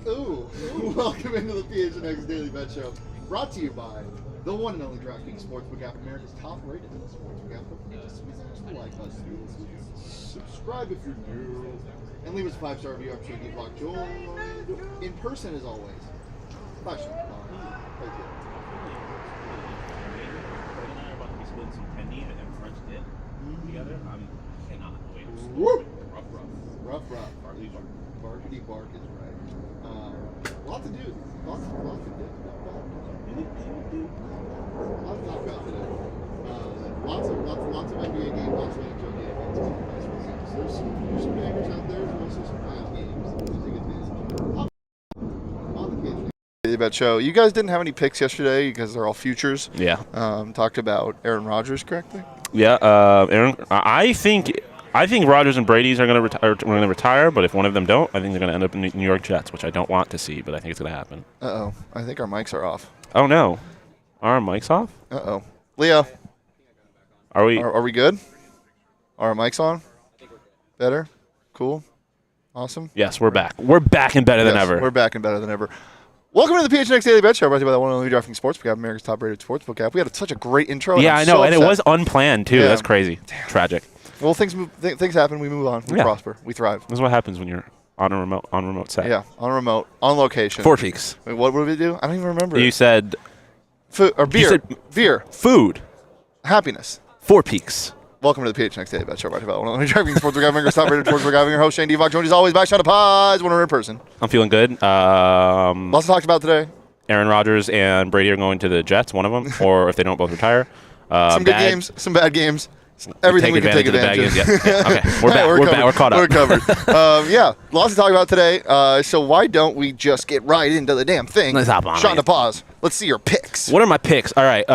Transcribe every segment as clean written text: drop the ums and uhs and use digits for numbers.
Ooh, welcome into the PHNX Daily Bet Show, brought to you by the one and only DraftKings Sportsbook app, America's top-rated sportsbook app. Don't forget to smash the like button, subscribe if you're new, and leave us a 5-star review. I'm sure you get locked joined in person as always. Bye, Shawn. Thank you. and I are about to be splitting some penny and French dip together. I cannot wait. Woo! Rough. Barkley bark. Barkety bark is right. Lots to do. Lots to do. Lots to talk about today. Lots of NBA games, lots of NHL games. There's some bangers out there. There's also some wild games to take advantage of. On the PHNX Daily Bet Show. You guys didn't have any picks yesterday because they're all futures. Yeah. Talked about Aaron Rodgers correctly. Yeah. Aaron, I think Rodgers and Brady's are going to retire, but if one of them don't, I think they're going to end up in the New York Jets, which I don't want to see, but I think it's going to happen. Uh-oh. I think our mics are off. Oh, no. Are our mics off? Uh-oh. Leo. Are we? Are we good? Are our mics on? Better? Cool? Awesome? Yes, we're back. We're back and better than ever. We're back and better than ever. Welcome to the PHNX Daily Bet Show, brought to you by the one and only DraftKings Sportsbook app, America's top-rated sportsbook app. We had such a great intro. Yeah, I know, and it was unplanned, too. Yeah. That's crazy. Damn. Tragic. Well, things happen. We move on. We prosper. We thrive. This is what happens when you're on a remote set. Yeah, on remote, on location. 4 peaks. Wait, what did we do? I don't even remember. You said food or beer. You said beer. Food. Happiness. 4 peaks. Welcome to the PHNX Daily Bet Show, brought to you by the one and only DraftKings Sportsbook app, America's top-rated sportsbook app. Your host, Shane Devok, joined as always by Shawn Paz, 100 person. I'm feeling good. Lots to talk about today. Aaron Rodgers and Brady are going to the Jets, one of them, or if they don't both retire. Some good games, some bad games. Everything we can take advantage of. Yeah. Okay, we're back. We're caught up. We're covered. Yeah, lots to talk about today. So why don't we just get right into the damn thing? Let's hop on. Shawn Paz, let's see your picks. What are my picks? All right.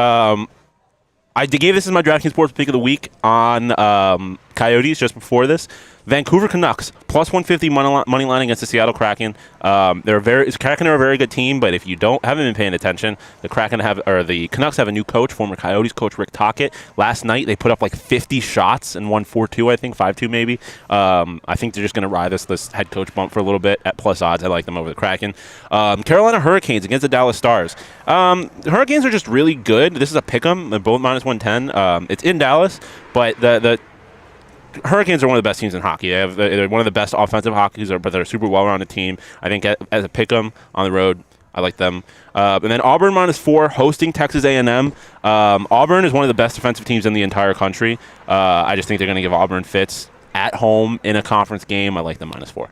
I gave this as my DraftKings Sports pick of the week on Coyotes just before this. Vancouver Canucks plus 150 money line against the Seattle Kraken. Kraken are a very good team, but if you haven't been paying attention, the Canucks have a new coach, former Coyotes coach Rick Tocchet. Last night they put up like 50 shots and won 4-2, I think 5-2 maybe. I think they're just going to ride this head coach bump for a little bit at plus odds. I like them over the Kraken. Carolina Hurricanes against the Dallas Stars. The Hurricanes are just really good. This is a pick'em. They're both minus 110. It's in Dallas, but the Hurricanes are one of the best teams in hockey. They're one of the best offensive hockeys, but they're a super well-rounded team. I think as a pick'em on the road, I like them. And then Auburn minus 4 hosting Texas A&M. Auburn is one of the best defensive teams in the entire country. I just think they're going to give Auburn fits at home in a conference game. I like them minus 4.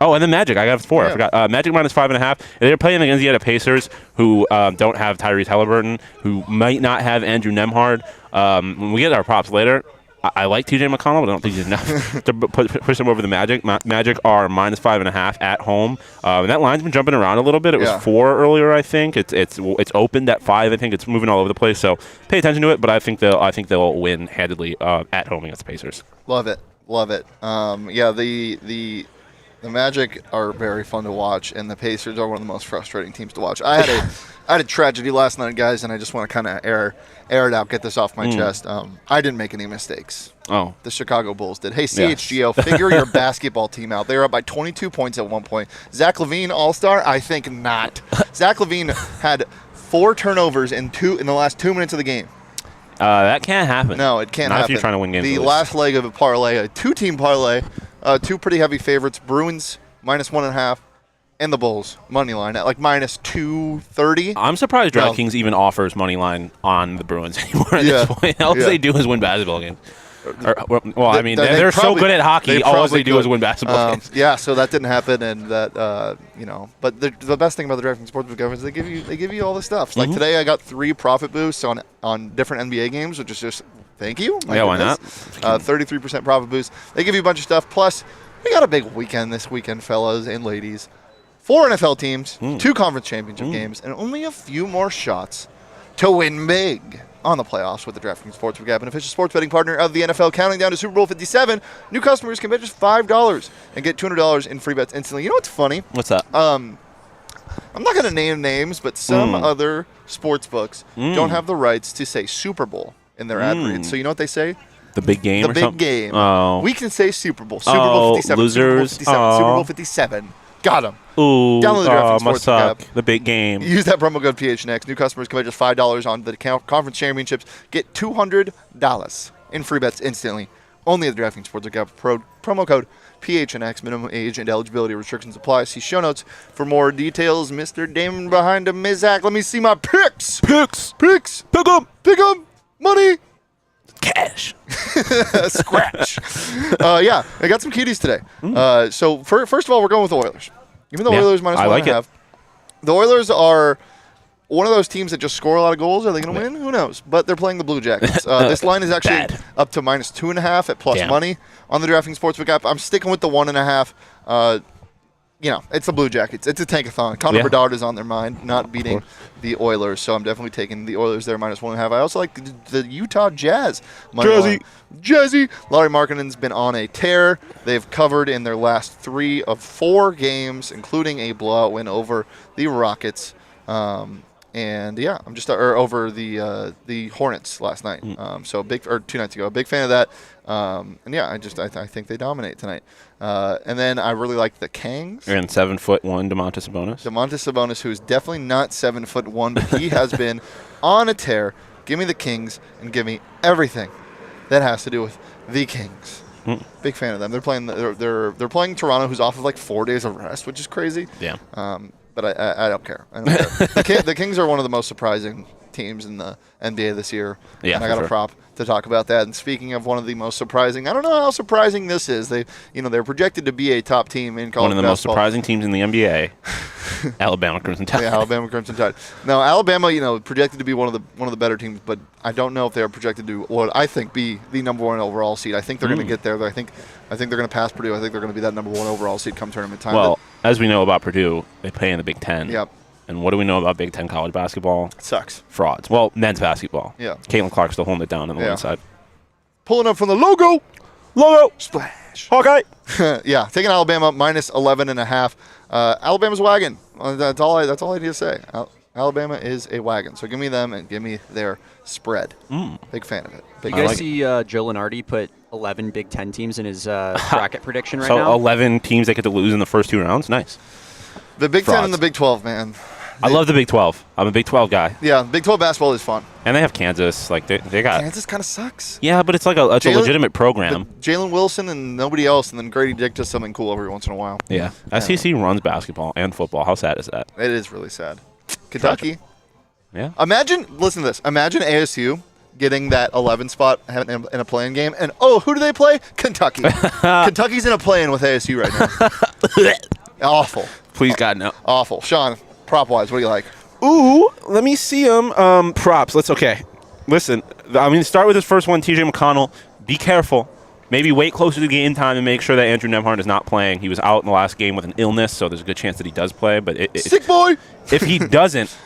Oh, and then Magic. I got 4. Yeah. I forgot. Magic minus 5.5. They're playing against the Pacers, wwho don't have Tyrese Halliburton, who might not have Andrew Nembhard. When we get our props later, I like TJ McConnell, but I don't think he's enough to push him over the Magic. Magic are minus 5.5 at home. And that line's been jumping around a little bit. It was 4 earlier, I think. It's opened at 5. I think it's moving all over the place. So pay attention to it. But I think they'll win handedly at home against the Pacers. Love it. Yeah, the Magic are very fun to watch, and the Pacers are one of the most frustrating teams to watch. I had a tragedy last night, guys, and I just want to kind of air it out, get this off my chest. I didn't make any mistakes. Oh. The Chicago Bulls did. Hey, CHGO, figure your basketball team out. They were up by 22 points at one point. Zach LaVine, all-star? I think not. Zach LaVine had 4 turnovers in the last 2 minutes of the game. That can't happen. No, it can't happen. Not if you're trying to win games. The last leg of a parlay, a 2-team parlay, 2 pretty heavy favorites, Bruins minus 1.5, and the Bulls money line at like minus 230. I'm surprised DraftKings even offers money line on the Bruins anymore at this point. All they do is win basketball games. They're so good at hockey. All they do is win basketball games. Yeah, so that didn't happen, and that But the best thing about the DraftKings Sportsbook is they give you all the stuff. Like today, I got 3 profit boosts on different NBA games, which is just thank you. Yeah, why not? 33% profit boost. They give you a bunch of stuff. Plus, we got a big weekend this weekend, fellas and ladies. 4 NFL teams, 2 conference championship games, and only a few more shots to win big on the playoffs with the DraftKings Sportsbook app, an official sports betting partner of the NFL. Counting down to Super Bowl 57, new customers can bet just $5 and get $200 in free bets instantly. You know what's funny? What's that? I'm not going to name names, but some other sports books don't have the rights to say Super Bowl in their ad reads. So you know what they say? The big game. The big game. Oh. We can say Super Bowl. Super Bowl 57. Losers. Super Bowl 57. Super Bowl 57. Got him. Ooh, Download the DraftKings must Sportsbook suck. app. The big game. Use that promo code PHNX. New customers can bet just $5 on the conference championships. Get $200 in free bets instantly. Only at the DraftKings Sportsbook app. Promo code PHNX. Minimum age and eligibility restrictions apply. See show notes for more details. Mr. Damon behind the Mizak. Let me see my picks. Picks. Pick 'em. Money. Cash. Scratch. Yeah, I got some cuties today. So first of all, we're going with the Oilers. Give me the Oilers minus I 1.5. like it. The Oilers are one of those teams that just score a lot of goals. Are they going to win? Who knows? But they're playing the Blue Jackets. This line is actually Bad. up to minus 2.5 at plus Damn. money on the DraftKings Sportsbook app. I'm sticking with the 1.5. It's the Blue Jackets. It's a tankathon. Connor Bedard is on their mind, not beating the Oilers. So I'm definitely taking the Oilers there minus 1.5. I also like the Utah Jazz. Jazzy. Lauri Markkanen's been on a tear. They've covered in their last 3 of 4 games, including a blowout win over the Rockets. I'm just over the Hornets last night. So 2 nights ago. Big fan of that. I think they dominate tonight. And then I really like the Kangs. And 7'1" Domantas Sabonis. Domantas Sabonis, who is definitely not 7'1", but he has been on a tear. Give me the Kings and give me everything that has to do with the Kings. Big fan of them. They're playing. They're playing Toronto, who's off of like 4 days of rest, which is crazy. Yeah. But I don't care. The Kings are one of the most surprising teams in the NBA this year. Yeah, and I got a prop to talk about that. And speaking of one of the most surprising, I don't know how surprising this is. They're projected to be a top team in college One of the most basketball. surprising teams in the NBA. Alabama Crimson Tide. Yeah, Alabama Crimson Tide. Now, Alabama, projected to be one of the better teams, but I don't know if they're projected to what I think be the number 1 overall seed. I think they're going to get there. I think they're going to pass Purdue. I think they're going to be that number 1 overall seed come tournament time. Well, as we know about Purdue, they play in the Big Ten. Yep. And what do we know about Big Ten college basketball? It sucks. Frauds. Well, men's basketball. Yeah. Caitlin Clark's still holding it down on the women's side. Pulling up from the logo. Splash. Hawkeye. Yeah, taking Alabama minus 11.5. Alabama's wagon. That's all I need to say. Alabama is a wagon. So give me them and give me their spread. Big fan of it. You guys see Joe Lenardi put 11 Big Ten teams in his bracket prediction right now? So 11 teams they get to lose in the first 2 rounds? Nice. The Big Ten and the Big 12, man. I love the Big 12. I'm a Big 12 guy. Yeah, Big 12 basketball is fun. And they have Kansas. Like they got Kansas kind of sucks. Yeah, but it's like a legitimate program. Jalen Wilson and nobody else, and then Grady Dick does something cool every once in a while. Yeah. SEC runs basketball and football. How sad is that? It is really sad. Kentucky. Yeah. Listen to this. Imagine ASU getting that 11 spot in a play-in game, and who do they play? Kentucky. Kentucky's in a play-in with ASU right now. Awful. Please God, no. Awful. Shawn, prop-wise, what do you like? Ooh, let me see them. Props. Listen, start with this first one, TJ McConnell. Be careful. Maybe wait closer to game time and make sure that Andrew Nembhard is not playing. He was out in the last game with an illness, so there's a good chance that he does play. But sick boy. If he doesn't,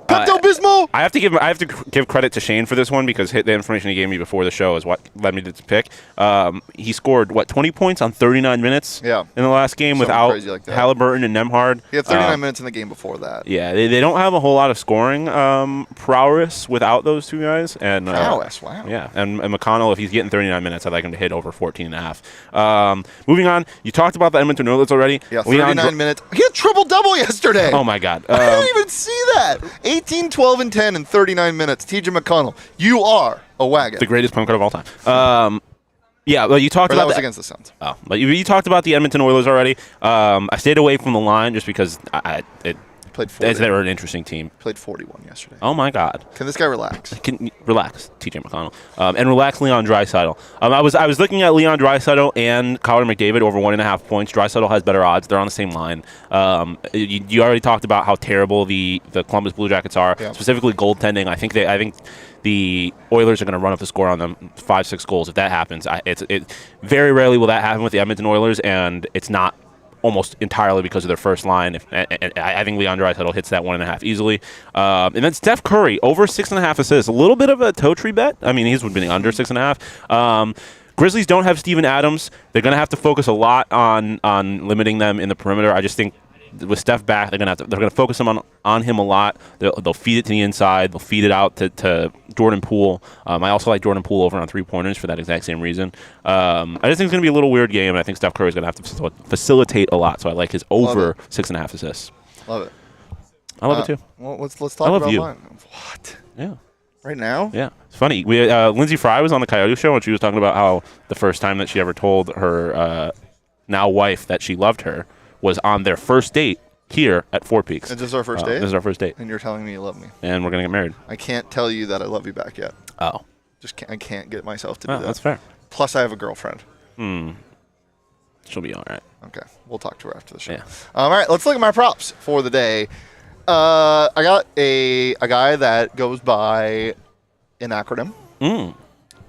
Pepto-Bismol. I have to give credit to Shane for this one because the information he gave me before the show is what led me to pick. He scored 20 points on 39 minutes in the last game without Halliburton and Nembhard. He had 39 minutes in the game before that. Yeah, they don't have a whole lot of scoring prowess without those 2 guys. And prowess, wow. Yeah, and McConnell, if he's getting 39 minutes, I'd like him to hit over 14.5. Moving on, you talked about the Edmonton Oilers already. Yeah, 39 minutes. He had triple-double yesterday. Oh, my God. I didn't even see that. 18, 12, and 10 in 39 minutes. TJ McConnell, you are a wagon. The greatest point guard of all time. Yeah, well, you talked about that was against the Suns. Oh, but you talked about the Edmonton Oilers already. I stayed away from the line just because played 40. They were an interesting team. Played 41 yesterday. Oh my God! Can this guy relax? Relax, TJ McConnell, and relax Leon Draisaitl. I was looking at Leon Draisaitl and Connor McDavid over 1.5 points. Draisaitl has better odds. They're on the same line. You already talked about how terrible the Columbus Blue Jackets are, specifically goaltending. I think the Oilers are going to run up the score on them 5-6 goals. If that happens, it very rarely will that happen with the Edmonton Oilers, and it's not almost entirely because of their first line. I think Leon Draisaitl hits that 1.5 easily. And then Steph Curry, over 6.5 assists. A little bit of a toe tree bet. I mean, he's winning under 6.5. Grizzlies don't have Steven Adams. They're going to have to focus a lot on limiting them in the perimeter. I just think with Steph back, they're gonna focus him on him a lot. They'll feed it to the inside. They'll feed it out to Jordan Poole. I also like Jordan Poole over on 3-pointers for that exact same reason. I just think it's gonna be a little weird game, and I think Steph Curry's gonna have to facilitate a lot. So I like his over 6.5 assists. Love it. I love it too. Well, let's talk about you. mine. What? Yeah. Right now? Yeah, it's funny. Lindsay Fry was on the Coyote Show, and she was talking about how the first time that she ever told her now wife that she loved her was on their first date here at Four Peaks. Is this our first date? This is our first date. And you're telling me you love me. And we're going to get married. I can't tell you that I love you back yet. Oh. I can't get myself to do that. That's fair. Plus, I have a girlfriend. She'll be all right. Okay. We'll talk to her after the show. Yeah. All right. Let's look at my props for the day. I got a guy that goes by an acronym.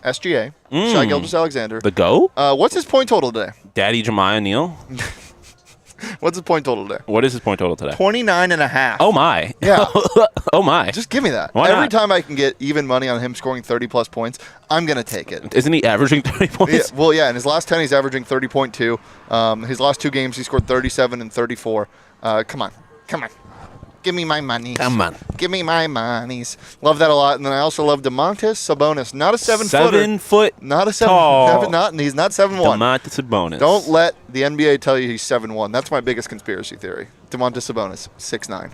SGA. Shai Gilgeous-Alexander. The GO? What's his point total today? Daddy Jemiah Neal? What's his point total today? What is his point total today? 29.5. Oh, my. Yeah. Oh, my. Just give me that. Why Every not? time I can get even money on him scoring 30-plus points, I'm going to take it. Isn't he averaging 30 points? Yeah, well, yeah. In his last 10, he's averaging 30.2. His last 2 games, he scored 37 and 34. Come on. Give me my money. Come on. Give me my monies. Love that a lot. And then I also love Domantas Sabonis. Not a 7-footer. 7 foot Not a 7. tall. He's not 7'1". Domantas Sabonis. Don't let the NBA tell you he's 7'1". That's my biggest conspiracy theory. Domantas Sabonis, 6'9".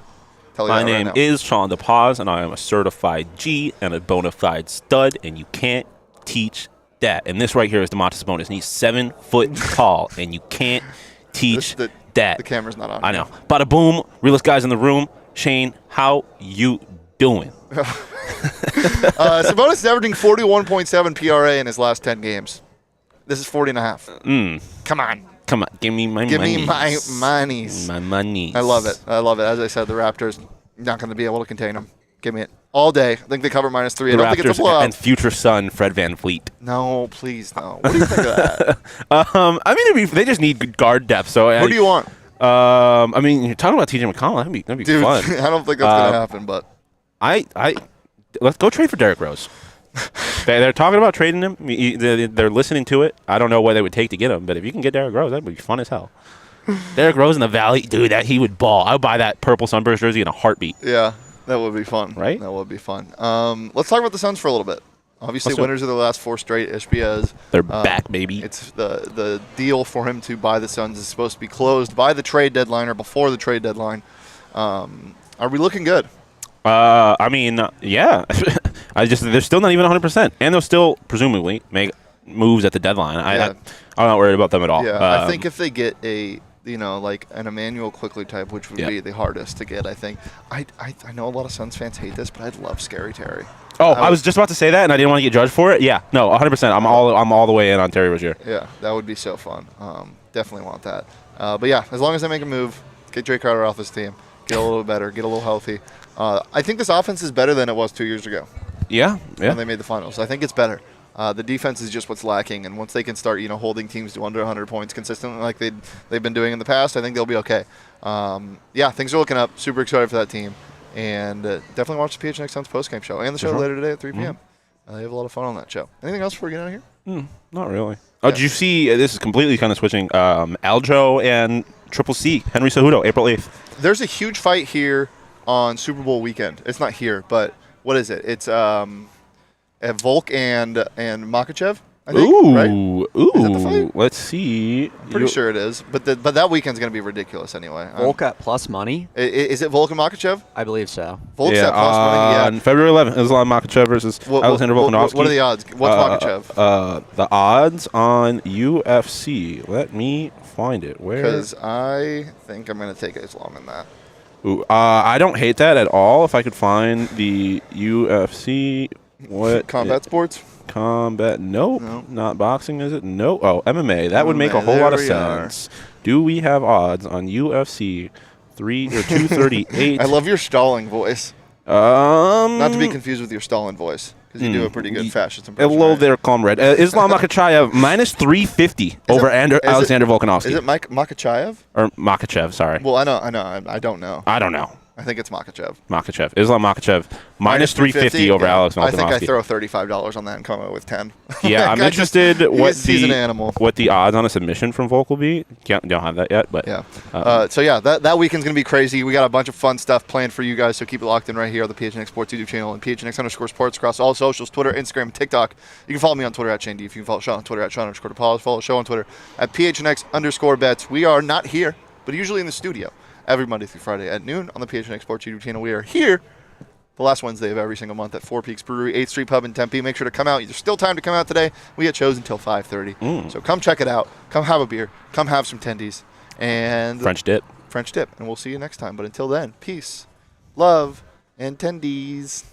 Tell you My that name right now. is Shawn DePaz, and I am a certified G and a bona fide stud, and you can't teach that. And this right here is Domantas Sabonis, and he's 7 foot tall, and you can't teach that. The camera's not on. I know. Bada boom, realest guys in the room. Shane, how you doing? Sabonis is averaging 41.7 PRA in his last 10 games. This is 40.5. Come on. Give me my Give money. me my monies. My money. I love it. As I said, the Raptors not going to be able to contain them. Give me it all day. I think they cover -3. I don't think it's a blowout. And future son Fred VanVleet. No, please no. What do you think of that? I mean, they just need good guard depth. So Who do you want? I mean, you're talking about TJ McConnell. That'd be Dude, fun. I don't think that's going to happen, but Let's go trade for Derrick Rose. They're talking about trading him. They're listening to it. I don't know what they would take to get him, but if you can get Derrick Rose, that'd be fun as hell. Derrick Rose in the Valley, dude, he would ball. I would buy that purple Sunburst jersey in a heartbeat. yeah, that would be fun. Right? That would be fun. Let's talk about the Suns for a little bit. Obviously, winners of the last 4 straight. Ishbia is. They're back, baby. It's the deal for him to buy the Suns is supposed to be closed by the trade deadline or before the trade deadline. Are we looking good? I mean, yeah. They're still not even 100%, and they'll still presumably make moves at the deadline. I'm not worried about them at all. Yeah, I think if they get like an Emmanuel Quickly type, which would be the hardest to get, I think. I know a lot of Suns fans hate this, but I'd love Scary Terry. Oh, I was just about to say that, and I didn't want to get judged for it. Yeah, no, 100%. I'm all the way in on Terry Rozier. Yeah, that would be so fun. Definitely want that. But yeah, as long as they make a move, get Jay Crowder off this team, get a little better, get a little healthy. I think this offense is better than it was 2 years ago. Yeah. When they made the finals. I think it's better. The defense is just what's lacking, and once they can start, holding teams to under 100 points consistently like they've been doing in the past, I think they'll be okay. Things are looking up. Super excited for that team, and definitely watch the PHNX Suns postgame show and the show later today at 3 p.m. They have a lot of fun on that show. Anything else before we get out of here? Not really. Oh, did you see? This is completely kind of switching. Aljo and Triple C, Henry Cejudo, April 8th. There's a huge fight here on Super Bowl weekend. It's not here, but what is it? It's Volk and Makachev, I think, right? Ooh. Is that the fight? Let's see. I'm pretty sure it is, but that weekend's going to be ridiculous anyway. Volk at plus money? Is it Volk and Makachev? I believe so. Volk's at plus money, yeah. On February 11th, Islam Makachev versus Alexander Volkanovski. What are the odds? What's Makachev? The odds on UFC. Let me find it. Where? Because I think I'm going to take Islam in that. Ooh, I don't hate that at all. If I could find the UFC, Combat sports? Combat? Nope. No. Not boxing, is it? No. Oh, MMA. That would make a whole lot of sense. Do we have odds on UFC 238? I love your stalling voice. Not to be confused with your Stalin voice, because you do a pretty good fascist impression. Hello right? there, comrade. Islam Makachev minus 350 over Alexander Volkanovski. Is it Makachev? Or Makachev, sorry. Well, I know. I don't know. I don't know. I think it's Makachev. Islam Makachev minus 350 over Alex Volkanovski. I think I throw $35 on that and come out with 10. Yeah, I'm interested he's an animal. What the odds on a submission from Volk will be. Don't have that yet, but yeah. That weekend's gonna be crazy. We got a bunch of fun stuff planned for you guys, so keep it locked in right here on the PHNX Sports YouTube channel and PHNX_sports across all socials: Twitter, Instagram, and TikTok. You can follow me on Twitter at Shane D. If you can follow Shawn on Twitter at Shawn_DePaulis. Follow the show on Twitter at PHNX_bets. We are not here, but usually in the studio every Monday through Friday at noon on the PHNX Sports YouTube channel. We are here the last Wednesday of every single month at Four Peaks Brewery, 8th Street Pub in Tempe. Make sure to come out. There's still time to come out today. We get shows until 5:30. So come check it out. Come have a beer. Come have some tendies. And French dip. And we'll see you next time. But until then, peace, love, and tendies.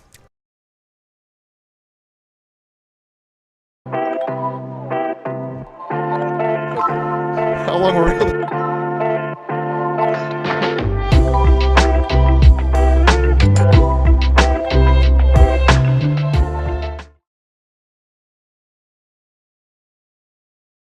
How long were we